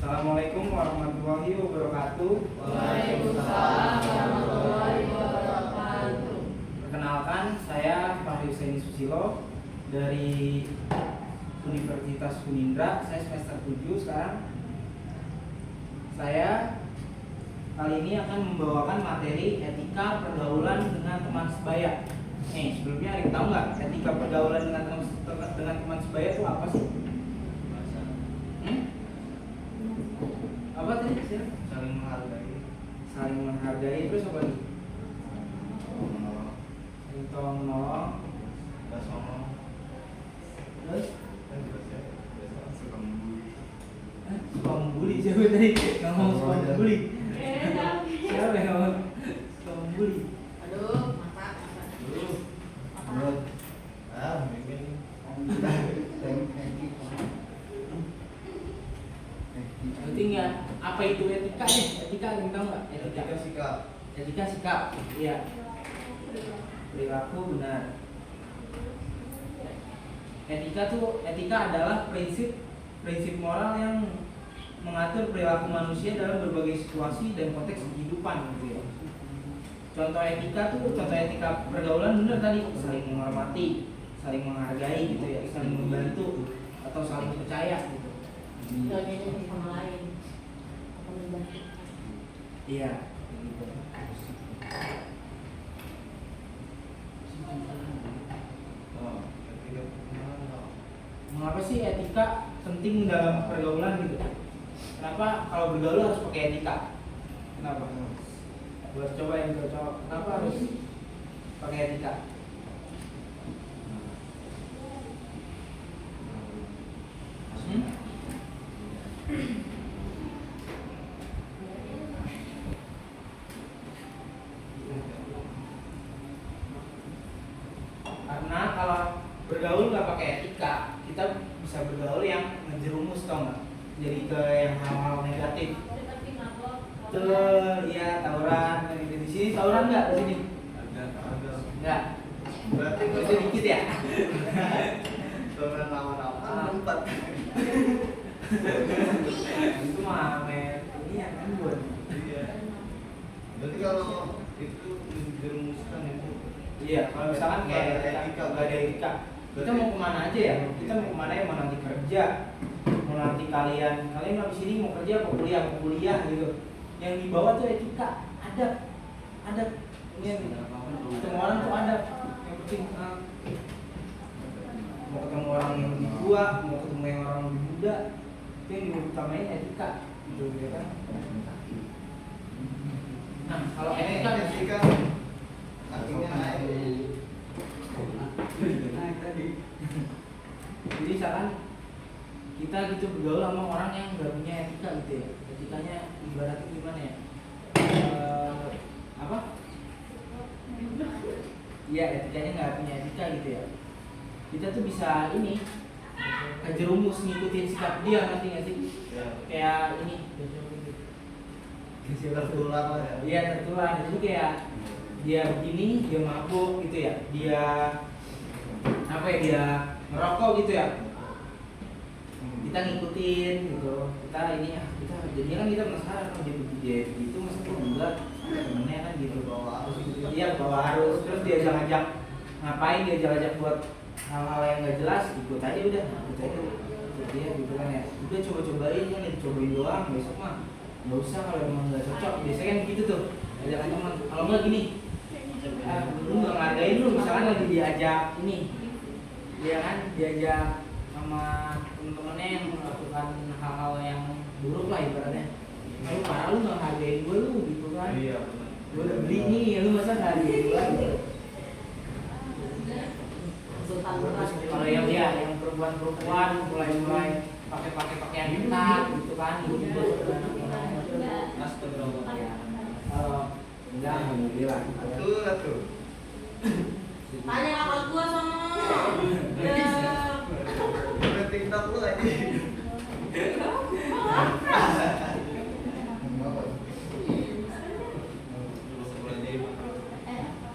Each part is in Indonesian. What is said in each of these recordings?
Assalamualaikum warahmatullahi wabarakatuh. Waalaikumsalam warahmatullahi wabarakatuh. Perkenalkan, saya Fahri Husaini Susilo dari Universitas Unindra. Saya semester 7 sekarang. Saya kali ini akan membawakan materi etika pergaulan dengan teman sebaya. Sebelumnya ada yang tahu nggak etika pergaulan dengan teman sebaya itu apa sih? Apa tadi? Saling menghargai. Saling menghargai. Terus apa nih? Saling tolong menolong. Gak sombong. Terus Kan biasa suka membuli. suka membuli. Siapa tadi ngomong suka membuli? Siapa yang ngomong suka membuli? Aduh, masak. Menurut mungkin Penting ya. Apa itu etika nih? Etika yang tahu nggak? etika sikap. Etika sikap. Iya. Perilaku benar. Etika adalah prinsip moral yang mengatur perilaku manusia dalam berbagai situasi dan konteks kehidupan gitu ya. Contoh etika pergaulan benar tadi, saling menghormati, saling menghargai gitu ya, saling membantu atau saling percaya gitu. Jaga sama lain. Apa membantu? Iya, gitu. Etika Mengapa sih etika penting dalam pergaulan gitu? Kenapa kalau bergaul harus pakai etika? Kenapa? Buat coba yang cocok. Kenapa harus pakai etika? Karena kalau bergaul nggak pakai etika, kita bisa bergaul yang ngejerumus, tau nggak? Jadi ke yang hal-hal negatif. Betul, iya tawuran. Di sini tawuran nggak di sini? ada. Nggak. Berarti Itu dikit ya. dengan lawan apa? Empat. Itu mah ini ya kan buat. Iya. Berarti kalau itu dirumuskan itu. Iya, kalau misalkan kayak Nggak ada etika, nggak ada etika, kita mau kemana aja ya? Kita mau kemana ya? Mau nanti kerja, mau nanti kalian habis ini mau kerja, mau kuliah gitu. Yang dibawa tuh etika, ada. Ini yang ketemu orang tuh ada. Yang penting mau ketemu orang yang lebih tua, mau ketemu yang orang lebih muda, itu yang diutamain etika, gitu ya kan? Nah, kalau etika Etika artinya naik. naik tadi. Jadi misalkan kita gitu bergaul sama orang yang nggak punya etika gitu ya, etikanya ibaratnya gimana ya? Apa? Iya, etikanya nggak punya etika gitu ya. Kita tuh bisa ini kejerumus ngikutin sikap dia, ngerti nggak sih? Ya. Kayak ini. Tertular lah ya. Iya, tertular. Jadi kayak dia begini, dia mabuk gitu ya. Dia apa ya? Dia merokok gitu ya. Kita ngikutin gitu. Kita jadinya kan kita penasaran kalau dia begitu masa kok enggak temennya kan gitu. Bawa arus gitu. Iya, bawa arus. Terus dia ajak ngapain, dia ajak buat hal-hal yang nggak jelas, ikut aja udah. Ikut aja. Dia gitu kan ya. Udah cobain kan, cobain doang, besok mah nggak usah kalau emang nggak cocok. Biasanya kan gitu tuh, ajakan teman. Kalau nggak gini, lu nggak ngargain, lu misalkan lagi diajak ini, dia kan diajak sama temen-temennya yang melakukan hal-hal yang buruk lah ibaratnya. Lu parah, lu nggak hargain gue lu gitu kan? Iya benar. Gue udah beli nih, lu masa nggak hargain gue gitu. Terus kalau yang perempuan mulai pakai pakaian ketat gitu kan, gitu. Astagfirullah. Enggak, alhamdulillah. Tuh. Tanya kakak gua sama. Udah TikTok lu aja.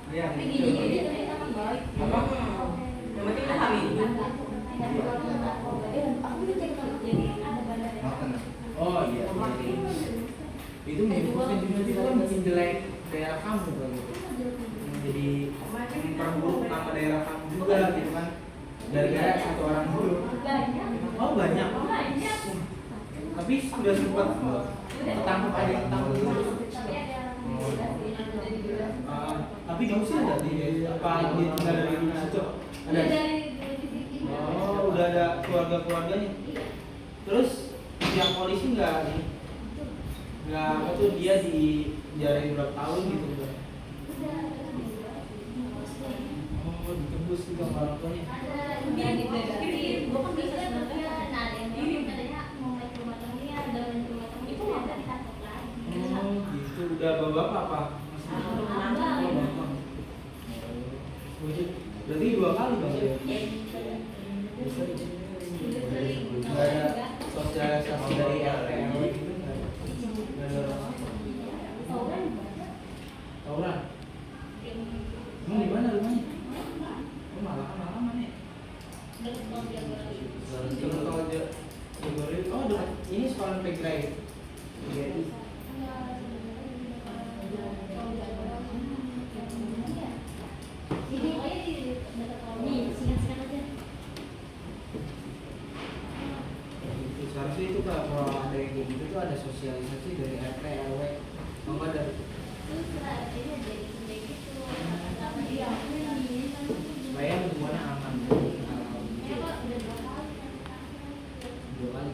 Iya. Tapi gini ternyata kan baik. Apa? Yang penting udah hamil. Oh iya. itu menginfokan juga itu kan bikin jelek daerah kamu kan gitu. Jadi memperburuk nama daerah kamu juga gitu kan. Gara-gara satu orang dulu. Oh banyak. Tapi sudah sempat ketangkep ada yang ketangkep dulu. Tapi kamu sih ada di apa dia tinggal dari situ? Ada. Oh udah ada keluarganya. Terus pihak polisi nggak apa tuh dia dijaring berapa tahun gitu kan? Oh ditebus juga sama orang tuanya. Oh gitu udah bapak apa? Berarti 2 kali dong ya? Nggak ada sosialisasi dari RT gitu nggak ada tawuran. Emang di mana rumahnya? Oh malam ya? Oh dekat ini sekolah Pegrai. Seharusnya itu kalau ada yang kayak gitu tuh ada sosialisasi dari RT RW mama dari supaya hubungannya aman. 2 kali.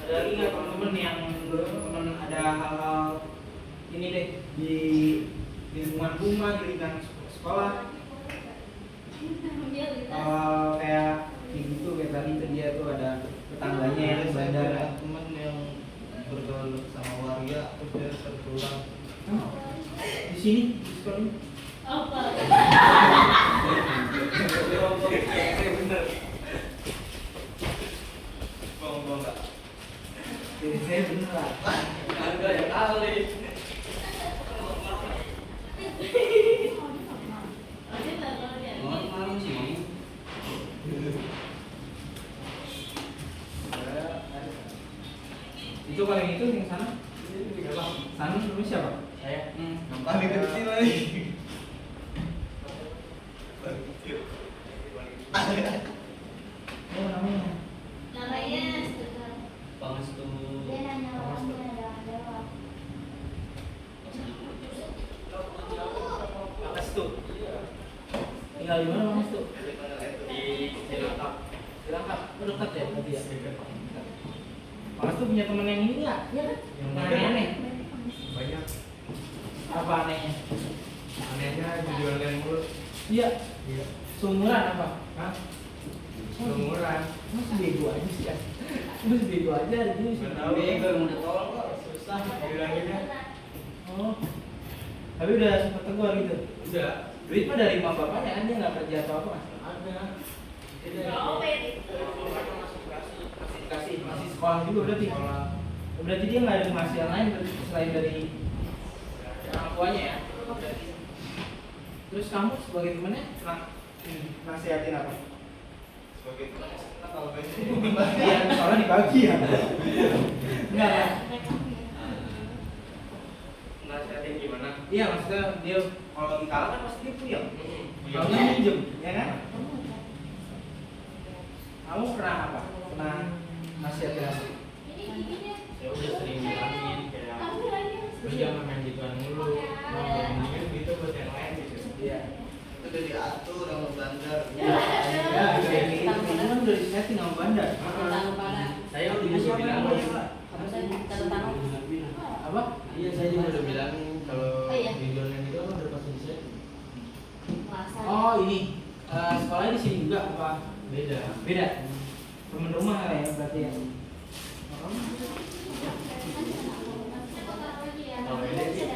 Ada lagi nggak teman-teman yang teman ada hal-hal ini deh di lingkungan rumah, di lingkungan sekolah, kayak gitu kayak tadi tuh dia tuh ada tetangganya yang bandar. Teman yang bergaul sama warga terus dia tertular. Di sini di sekolah ini. Bener. Bang enggak. Jadi saya bener lah. Ada ya kali. Malam sih. Itu paling itu yang sana. Sana namanya siapa? Saya. Yang Paling kecil lagi. Oh namanya. Pangestu. Pangestu. Tinggal di mana Pangestu? Di Cilangkap. Cilangkap. Oh, dekat ya berarti ya. Pangestu punya teman yang ini nggak? Iya kan? Yang aneh-aneh. Banyak. Apa anehnya? Anehnya jualan mulu. Iya. Iya. Seumuran apa? Hah? Seumuran. Mas bego aja sih ya. Mas bego aja dia sih. Nggak tahu. Bego udah tolong kok. Susah. Bilanginnya. Oh. Tapi udah sempet tegur gitu. Udah. Duit mah dari mama bapaknya kan dia nggak kerja atau apa? Ada. Masih sekolah juga berarti. Berarti dia nggak ada penghasilan lain berarti selain dari orang tuanya ya. Terus kamu sebagai temannya nasihatin apa? Sebagai teman senang kalau banyak. Iya, soalnya dibagi ya. Enggak kan? Nasihatin gimana? Iya maksudnya dia kalau lagi kalah kan pasti dia puyeng. Iya. Kalau nggak minjem, ya kan? Kamu pernah apa? Pernah nasihatin apa? Ya udah sering bilangin kayak lu jangan main gituan mulu. Mendingan gitu buat yang lain gitu. Iya. Itu udah diatur sama bandar. Ya, kayak gitu. Itu kan udah disetting sama bandar. Saya udah bisa bilang Apa? Iya, saya juga udah bilang kalau Oh, iya. videonya itu kan udah pasti bisa. Oh ini sekolahnya di sini juga apa? Beda. Beda. Temen rumah ya berarti ya. Kalau ini sih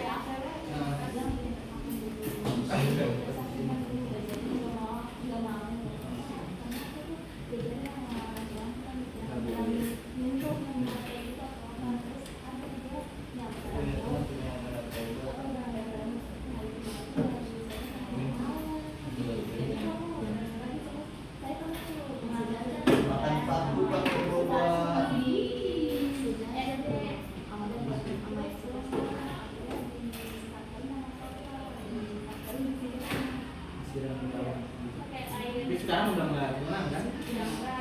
sekarang udah nggak temenan kan?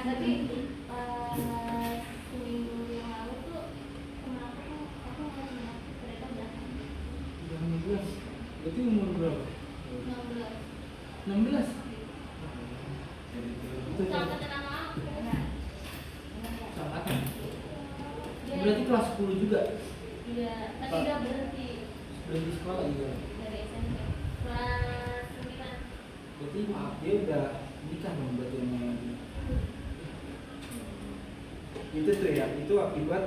Tapi seminggu yang lalu tuh temen aku ngeliat mereka belakang Udah 16. Berarti umur berapa? 16. 16. Itu Sama kenal aku. angkatan. Berarti kelas 10 juga. Iya, tapi udah berhenti Berhenti sekolah juga. dari SMP. Kelas 9. Berarti maaf dia udah nikah dong berarti sama yang ini. Itu tuh ya, itu akibat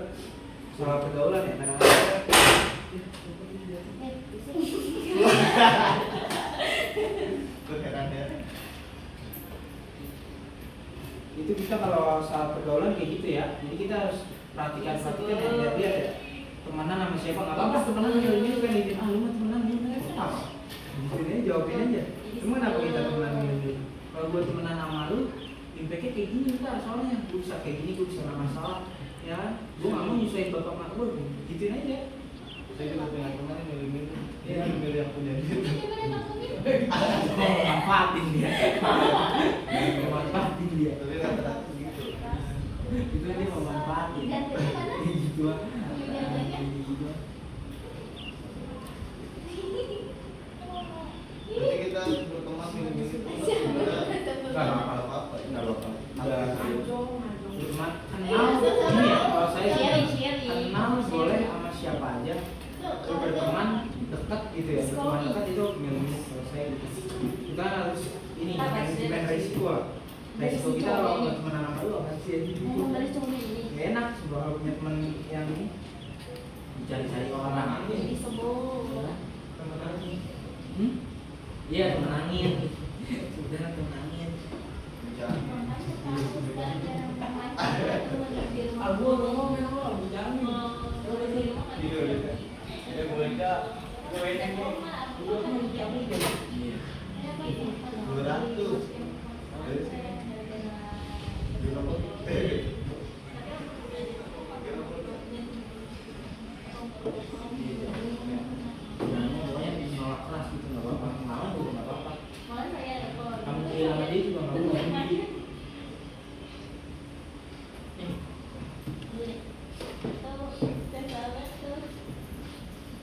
soal pergaulan ya kadang-kadang. Itu kita kalau soal pergaulan kayak gitu ya, jadi kita harus perhatikan ya, lihat ya temenan sama siapa nggak apa-apa temenan sama ini kan gitu lu mah temenan ini apa ini jawabin aja emang kenapa kita temenan ini kalau gue temenan sama lu impactnya kayak gini ntar soalnya gue bisa kayak gini gue bisa nggak masalah ya gue nggak mau nyusahin bapak mak gue gituin aja saya juga punya teman yang milih-milih dia milih yang punya duit manfaatin dia manfaatin dia Tapi rata-rata gitu. itu dia mau manfaatin gitu lah Berarti kita berteman milih-milih itu sebenarnya nggak apa-apa. Nggak apa-apa. cuma kenal ini ya kalau saya Sharing. kenal boleh sama siapa aja terus berteman dekat gitu ya berteman dekat itu milih kalau saya gitu kita harus ini manajemen resiko lah resiko kita kalau nggak temenan sama lu apa sih gitu Ngomong dari cuma ini. nggak enak sih kalau punya teman yang ini dicari-cari orang aja Jadi sebel. temen angin iya temen angin sudah temen angin Aku ngomong ya lo, jangan. Ini boneka, boneka 200. pokoknya nolak keras gitu nggak apa-apa kenalan juga nggak apa-apa Malah saya kamu kehilangan dia juga nggak apa-apa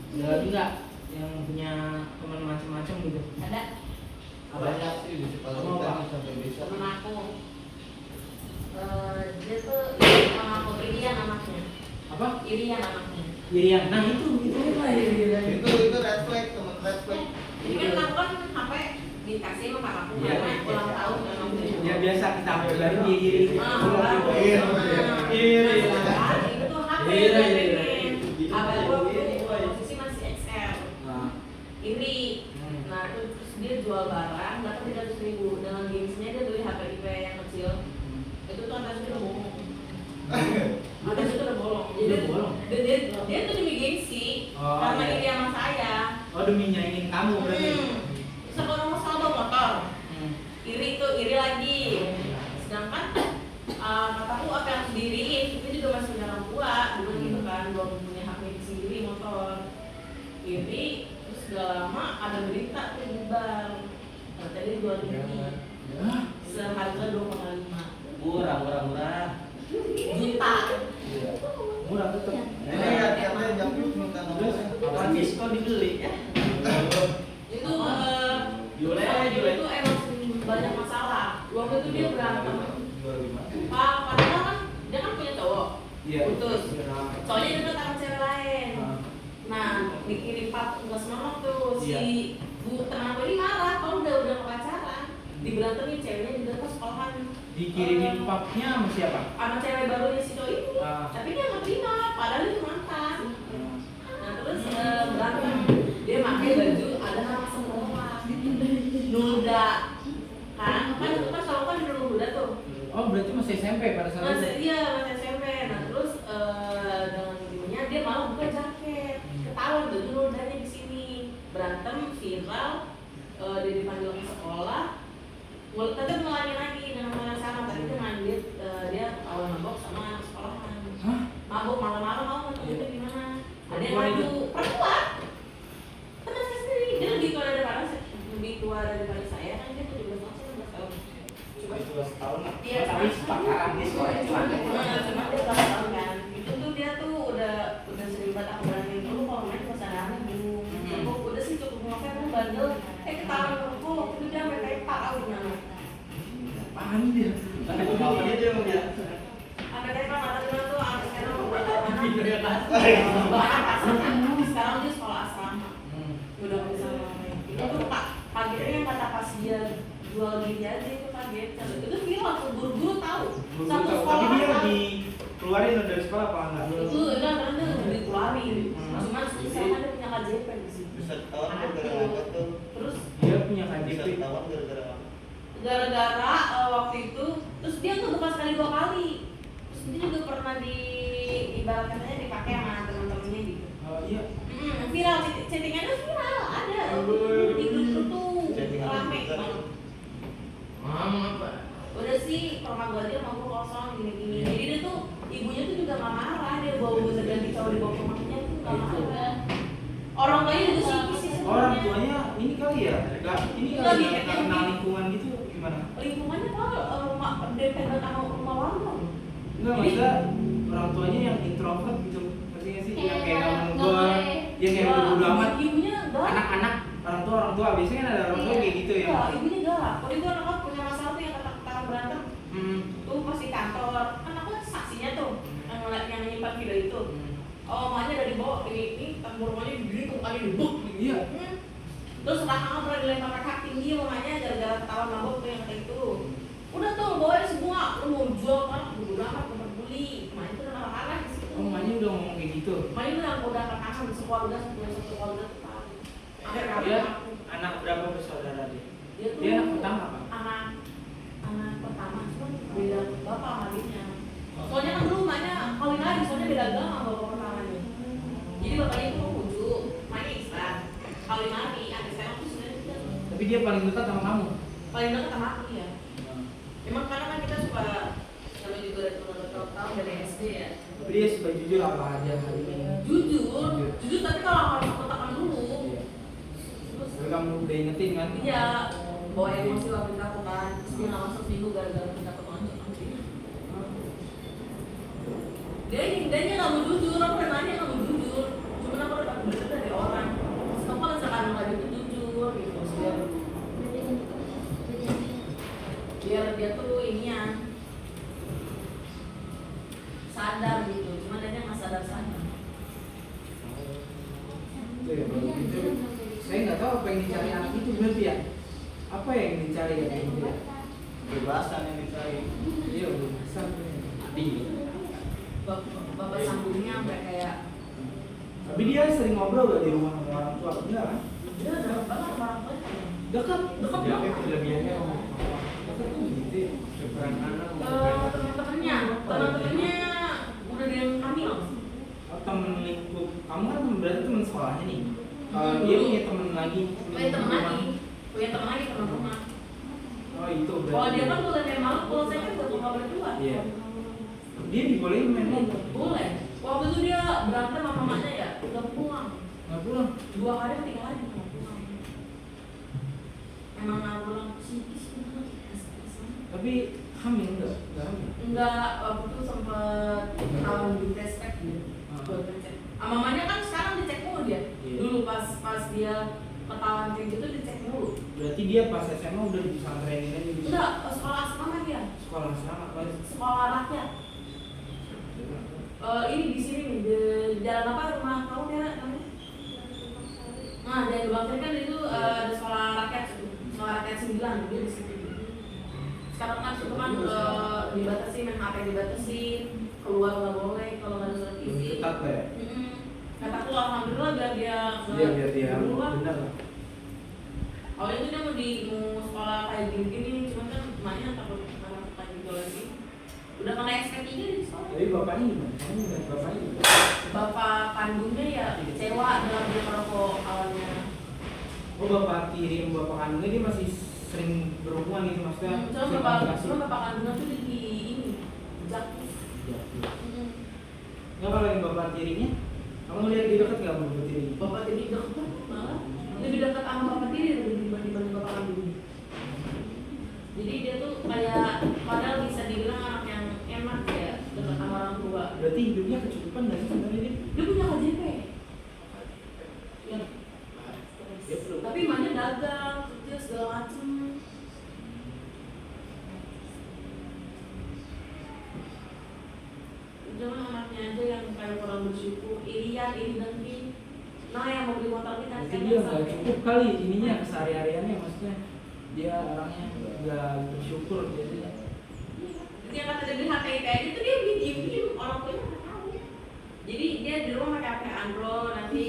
ada lagi nggak yang punya teman macam-macam gitu Ada apa aja sih di sekolah Kamu kita apa? sampai bisa. temen aku. Dia tuh sama aku Irian anaknya. apa Irian anaknya. Irian nah itu lah Irian Itu red flag, teman red flag. Jadi kan aku kan HP dikasih sama kakakku Iya, karena ulang tahun kan waktu itu. ya biasa kita ambil dari dia iri Baru. Iya, iri Itu tuh HP Iya, dia iya, pengen. Abang gua waktu itu posisi masih XL. nah Iri. Nah terus dia jual barang, dapat 300.000 dengan gengsinya dia beli HP IP yang kecil. Itu tuh atas itu udah bohong. Atas itu udah bolong. Jadi Udah bolong? dia tuh demi gengsi Oh, karena iya. ini sama saya. oh demi nyaingin kamu berarti Terus aku orang masalah bawa motor. Hmm. Iri tuh iri lagi. Sedangkan kataku apa yang harus diriin, itu juga masih punya orang tua, dulu gitu kan, belum punya hak milik sendiri motor. Iri, terus gak lama ada berita tuh di bank. Nah, tadi jual ini seharga 2,5 murah juta. murah tetep Ini katanya jam minta nomornya. apaan diskon dibeli ya Itu Jule. itu emang banyak masalah. Waktu itu dia berantem. 25. Padahal kan dia kan punya cowok. iya Putus. Soalnya dia sama cewek lain. Ah. Nah, dikirim pap nggak semangat tuh si Iya. bu teman aku ini marah kalau udah pacaran. Diberantemin ceweknya juga ke sekolahan. dikirimin papnya sama siapa Sama cewek barunya si cowok itu. Ah. Tapi dia nggak terima, padahal itu mantan. Nah terus berantem. Dia pakai baju ada nama sekolah. Nuda. Kan itu kan selalu kan di Nuda tuh. oh berarti masih SMP pada saat itu Iya masih SMP. Nah terus dengan ibunya dia malah buka jaket. Ketahuan tuh nudanya di sini. Berantem viral. Dia dipanggil ke sekolah. Tadi ngulangin lagi dengan hal yang sama. Tadi dia mandit dia awal mabok sama sekolahan. Hah? Mabok malam-malam mau nonton itu gimana? Ada yang Perempuan itu? ngadu perempuan. Teman saya sendiri. Dia lebih tua daripada saya. Lebih tua daripada saya kan dia 17 tahun 19 tahun. Coba. Itu setahun lah. Iya, Tapi sekarang dia sekolahnya cuma Cuma dia berapa tahun kan? Itu tuh dia tuh udah sering banget aku bilangin dulu kalau main pas anak-anak dulu. Aku udah sih cukup ngefans kan bandel. Ketahuan aku waktu itu dia sampai kayak Pak Awi nama. Apaan dia? Tapi kenapa dia mau dia? Sampai kayak Pak Awi nama tuh sampai sekarang udah tahu mana. Pindah ya kan? Sekarang dia sekolah asrama. Udah nggak bisa main. Itu tuh kagetnya yang kata pas dia jual diri aja itu kaget. Itu viral tuh guru-guru tahu. Satu sekolah. Tapi dia dikeluarin dari sekolah apa enggak? Itu udah karena udah dikeluarin. Cuma sama dia punya KJP di sini. Bisa ketahuan gara-gara apa tuh? Terus Dia punya Bisa KJP. ketahuan gara-gara apa? gara-gara waktu itu terus dia tuh bukan sekali 2 kali. Terus dia juga pernah ibaratnya dipakai sama teman-temannya gitu. Oh iya. Viral chattingannya viral ada di grup tuh rame banget. Apa? Udah sih pernah gua aja mau kosong gini-gini. Jadi dia tuh ibunya tuh juga nggak marah, dia bawa ganti cowok di bawah rumahnya tuh nggak marah. Orang tuanya juga psikis sih Orang sebenarnya. tuanya ini kali ya? Ini Enggak, kali dia- ya, karena lingkungan gitu gimana? Lingkungannya kalau rumah dependen sama rumah warga. Enggak, maksudnya orang tuanya yang introvert gitu. Ngerti nggak sih? Yang kayak nggak mau gua, yang kayak bodo amat. Ibunya enggak. Anak-anak, orang tua biasanya kan ada orang tua kayak gitu ya. Enggak, ibunya enggak. Kalau itu anak aku punya masalah tuh yang kata berantem. Tuh pas di kantor, kan aku kan saksinya tuh yang nyimpan video itu. Oh, mamanya udah dibawa ini rumahnya digini tuh kali dibuk. Iya. Terus kakaknya pernah dilempar pakai hak tinggi mamanya gara-gara ketahuan mabok tuh yang kata itu. Udah tuh bawain semua, lu mau jual kan bodo amat mau peduli. Mamanya tuh udah marah-marah di situ. Oh, mamanya udah ngomong kayak gitu. Mamanya udah ketahuan sekeluarga satu keluarga tuh tahu. Sampai Dia rame. anak berapa bersaudara dia? Dia tuh Dia anak pertama apa? anak pertama cuma beda bapak sama adiknya. Soalnya kan dulu mamanya kawin lagi, soalnya beda agama sama bapak pertamanya. Jadi bapaknya itu mau wujud, mamanya Islam, kawin lagi, adik saya tuh sebenarnya tidak. Tapi dia paling dekat sama kamu. Paling dekat sama aku ya. Emang karena kan kita suka sama juga dari tahun dari SD ya. Tapi dia suka jujur apa aja hari ini. Jujur tapi kalau harus aku tekan dulu. Iya. Terus Tapi kamu udah ingetin kan? iya, bawa emosi waktu itu aku kan, terus dia nggak masuk minggu gara-gara kita ketemu. Dia nggak mau jujur, aku udah nanya nggak mau jujur, cuma aku udah bener dari orang. Terus kamu kalau misalkan nggak jujur gitu, biar dia tuh inian sadar gitu, cuma dia nggak sadar. Itu ya, kalau gitu. Saya nggak tahu apa yang dicari anak itu berarti ya. Apa yang dicari ya? Kebebasan yang dicari. Iya, udah besar. Di. Bapak sambungnya sampai kayak Tapi dia sering ngobrol gak di rumah sama orang tua? Enggak kan? dia udah banget orang tuanya. Dekat. Dekat Dia banget. kelebihannya Dekat tuh gitu ya. seberang anak. Teman-temannya udah ada yang hamil. Oh, temen lingkup. Kamu kan berarti temen sekolahnya nih. Dia punya temen lagi. Punya teman lagi teman rumah. Oh itu berarti. Kalau dia kan boleh main malam, kalau saya kan nggak boleh keluar. Iya. Dia dibolehin main main. Boleh. Waktu itu dia berantem sama mamanya ya, udah pulang. Nggak pulang. 2 hari atau 3 hari nggak pulang. Emang nggak pulang psikis banget. Tapi hamil enggak? Enggak hamil. Enggak, waktu itu sempet tahun di tes pack gitu. Buat ngecek. Mamanya kan sekarang dicek mulu dia. Iya. Dulu pas dia ketahuan kayak gitu dicek mulu. Berarti dia pas SMA udah di pesantren ini gitu. Enggak, sekolah asrama dia. Sekolah sama apa? Sekolah rakyat. Ini di sini nih, di jalan apa rumah kamu dia namanya? Nah, dari Bangkir kan itu ada sekolah rakyat 9, dia di situ. Sekarang kan itu kan dibatasi, main HP dibatasin, keluar nggak boleh kalau nggak ada surat izin. Ketat ya? Kataku alhamdulillah biar dia Iya biar dia keluar. benar lah. Awalnya itu dia mau sekolah kayak gini-gini, cuman kan emaknya takut kayak gitu lagi. Udah kena SP3 di sekolah. Tapi bapaknya gimana? Kamu lihat bapaknya gimana? Bapak kandungnya ya kecewa dengan dia merokok awalnya. Oh bapak kirim bapak kandungnya dia masih sering berhubungan gitu maksudnya? Cuma sering bapak komunikasi? kandungnya tuh di ini jatuh. Iya. Nggak kalau yang bapak tirinya, kamu lihat dia dekat nggak sama bapak tirinya? Bapak tiri dekat malah lebih dekat sama bapak tiri dibanding bapak kandungnya. Jadi dia tuh kayak padahal bisa dibilang anak yang enak ya dekat sama orang tua. Berarti hidupnya kecukupan nggak sih sebenarnya dia? Dia punya KJP. Ya. Dia belum. Tapi emaknya dagang, kerja segala macem. Jangan anaknya aja yang kayak kurang bersyukur, irian, iri dengki. Nah yang mau beli motor kita Mungkin dia nggak cukup kali ininya kesehariannya, maksudnya dia orangnya nggak bersyukur jadinya. Dia kata dia beli HP kayak gitu dia beli diem orang tuanya nggak tahu. Jadi dia di rumah pakai HP Android, nanti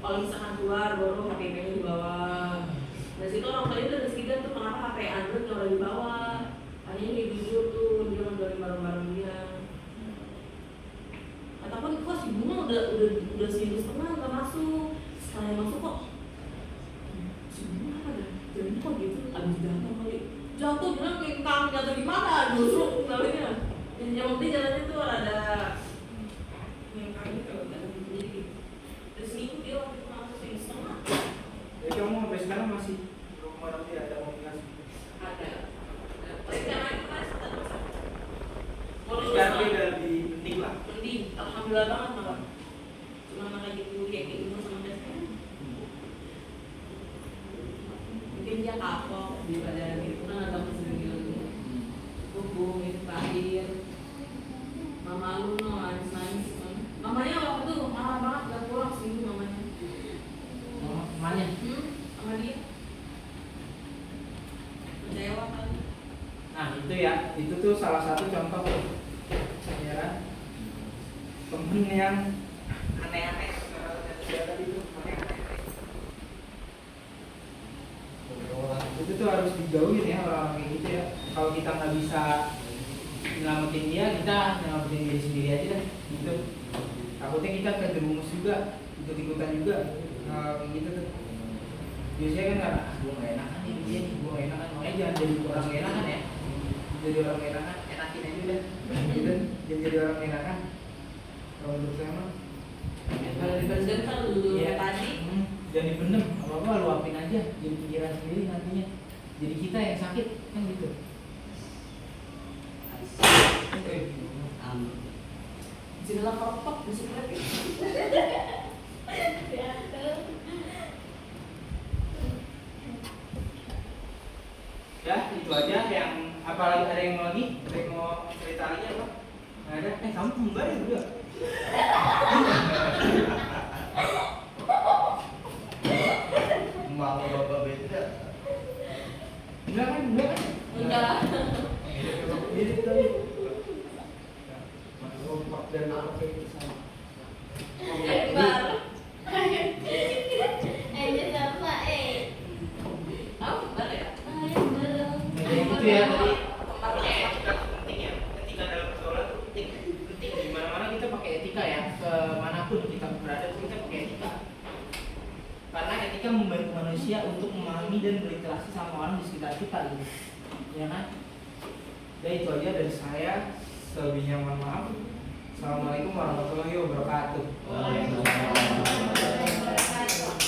kalau misalkan keluar baru HP nya dibawa. Dari situ orang tuanya udah rezeki tuh kenapa HP Android nggak boleh dibawa. Hanya dia jujur tuh dia ngejualin barang-barang dia. Ataupun kok si bunga udah 1.500 nggak masuk, sekali masuk kok si bunga apa dah? Jadi kok gitu abis jatuh kali. Jatuh bilang kentang jatuh di mana? Justru namanya. Yang penting jalannya tuh ada kentang gitu. Jadi terus itu dia waktu itu masuk 1.500. Jadi kamu sampai sekarang masih belum mengerti ada komunikasi? Ada. Tapi sekarang itu kan tetap Sekarang dia udah lebih penting lah. mending, alhamdulillah banget malah. Cuma anak kayak gitu sama dia sekarang. Mungkin dia kapok di pelajaran itu kan ada mesin gitu. Hubung itu terakhir. Mama lu nangis. Mamanya waktu itu marah banget gak pulang seminggu mamanya. Oh, emaknya? Sama dia. Kecewa kan. Nah itu ya, itu tuh salah satu contoh ya kan? Temen yang aneh-aneh. Dia tadi tuh aneh-aneh. Itu tuh harus dijauhin ya orang-orang kayak gitu ya. Kalau kita nggak bisa nyelamatin dia, kita nyelamatin diri sendiri aja deh gitu. Takutnya kita kejerumus juga, ikut-ikutan juga kayak gitu tuh. Biasanya kan karena gue nggak enakan nih dia nih, gue nggak enakan, makanya jangan jadi orang nggak enakan ya. Jadi orang nggak enakan, enakin aja udah gitu. Jangan jadi orang nggak enakan. Kalau menurut saya mah Kalau dibandingkan kan dulu Iya. tadi. Jangan dipendem, apa-apa luapin aja, jadi pikiran sendiri nantinya. Jadi kita yang sakit kan gitu. Jadilah keropok di sini. Ya, tuh. Ya itu aja yang apalagi ada yang mau lagi, ada yang mau cerita lagi apa? Nggak ada. Kamu kembar ya berdua? Mau bapak beda. Enggak kan? Enggak kan? Enggak. Mirip tadi. Kompak dan apa kayak gitu sama. Kembar. Aja sama Kamu kembar ya? ayo bareng. Nah, kayak gitu ya tadi. Kembarnya Etika tuh penting ya. Etika dalam pergaulan tuh penting. Penting di mana-mana kita pakai etika ya. Kemanapun kita berada kita pakai etika. Karena etika membantu manusia untuk memahami dan berinteraksi sama orang di sekitar kita gitu. Ya kan? Jadi itu aja dari saya. Selebihnya mohon maaf. Assalamualaikum warahmatullahi wabarakatuh. Waalaikumsalam.